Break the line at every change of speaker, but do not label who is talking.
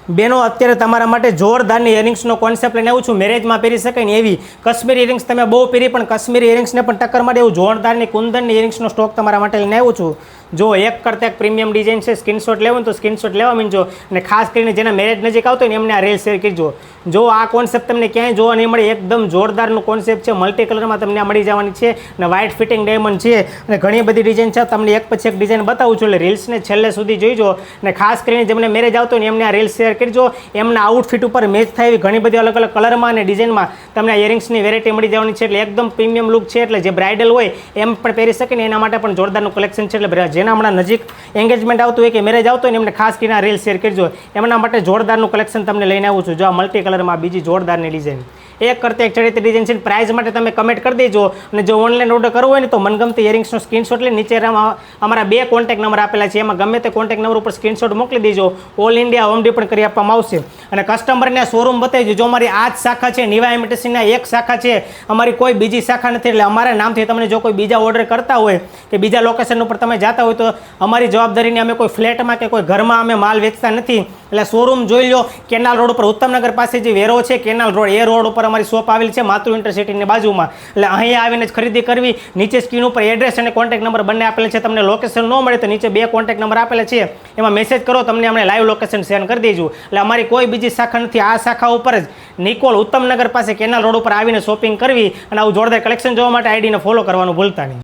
બેનો અત્યારે તમારા માટે જોરદારની ઇયરિંગ્સનો કોન્સેપ્ટ લઈને આવું છું. મેરેજમાં પહેરી શકાય ને એવી કાશ્મીરી ઇયરિંગ્સ તમે બહુ પહેરી, પણ કાશ્મીરી ઇયરિંગ્સને પણ ટક્કર માટે એવું જોરદારની કુંદનની ઇયરિંગ્સનો સ્ટોક તમારા માટે લઈને આવ્યું છું. જો એક કરતાં એક પ્રીમિયમ ડિઝાઇન છે. સ્ક્રીનશોટ લેવો ને તો સ્ક્રીનશોટ લેવા મીનજો, અને ખાસ કરીને જેના મેરેજ નજીક આવતો હોય ને એમને આ રીલ શેર કરજો. જો આ કોન્સેપ્ટ તમને ક્યાંય જોવા નહીં મળે, એકદમ જોરદારનું કોન્સેપ્ટ છે. મલ્ટી કલરમાં તમને આ મળી જવાની છે, અને વ્હાઇટ ફિટિંગ ડાયમંડ છે, અને ઘણી બધી ડિઝાઇન છે. તમને એક પછી એક ડિઝાઇન બતાવું છું, એટલે રીલ્સને છેલ્લે સુધી જોઈજો. અને ખાસ કરીને જેમને મેરેજ આવતો હોય ને એમને આ રીલ શેર કરજો. એમના આઉટફિટ ઉપર મેચ થાય એવી ઘણી બધી અલગ અલગ કલરમાં અને ડિઝાઇનમાં તમને આ ઇયરિંગ્સની વેરાયટી મળી જવાની છે. એટલે એકદમ પ્રીમિયમ લુક છે, એટલે જે બ્રાઇડલ હોય એમ પણ પહેરી શકે ને એના માટે પણ જોરદારનું કલેક્શન છે. એટલે જેના હમણાં નજીક એંગેજમેન્ટ આવતું હોય કે મેરેજ આવતો હોય ને એમને ખાસ કરીને રીલ શેર કરજો. એમના માટે જોરદારનું કલેક્શન તમને લઈને આવું છું. જો આ મલ્ટી કલરમાં બીજી જોરદારની ડિઝાઇન, એક કરતાં એક ચડિયાતી ડિઝાઇન છે. પ્રાઇસ માટે તમે કમેન્ટ કરી દેજો, અને જો ઓનલાઈન ઓર્ડર કરવો હોય ને તો મનગમતી ઇયરિંગ્સનો સ્ક્રીનશોટ લઈને નીચે અમારા 2 કોન્ટેક્ટ નંબર આપેલા છે, એમાં ગમે તે કોન્ટેક્ટ નંબર ઉપર સ્ક્રીનશોટ મોકલી દેજો. ઓલ ઇન્ડિયા હોમ ડિલિવરી કરી આપવામાં આવશે. અને કસ્ટમરને શોરૂમ બતાવી જો અમારી આ જ શાખા છે, નિવા ઇમિટેશનના એક શાખા છે, અમારી કોઈ બીજી શાખા નથી. એટલે અમારા નામથી તમને જો કોઈ બીજા ઓર્ડર કરતા હોય કે બીજા લોકેશન ઉપર તમે જતા હોય તો અમારી જવાબદારીની અમે કોઈ ફ્લેટમાં કે કોઈ ઘરમાં અમે માલ વેચતા નથી. એટલે શોરૂમ જોઈ લો. કેનાલ રોડ ઉપર ઉત્તમનગર પાસે જે વેરો છે કેનાલ રોડ, એ રોડ ઉપર અમારી શોપ આવેલી છે, માતૃ ઇન્ટરસિટીની બાજુમાં. એટલે અહીંયા આવીને જ ખરીદી કરવી. નીચે સ્ક્રીન ઉપર એડ્રેસ અને કોન્ટેક્ટ નંબર બંને આપેલા છે. તમને લોકેશન ન મળે તો નીચે 2 કોન્ટેક્ટ નંબર આપેલા છે, એમાં મેસેજ કરો, તમને અમને લાઈવ લોકેશન શેર કરી દઈશું. એટલે અમારી કોઈ બીજી શાખા નથી. આ શાખા ઉપર જ નિકોલ ઉત્તમનગર પાસે કેનાલ રોડ ઉપર આવીને શોપિંગ કરવી. અને આવું જોરદાર કલેક્શન જોવા માટે આઈડીને ફોલો કરવાનું ભૂલતા નહીં.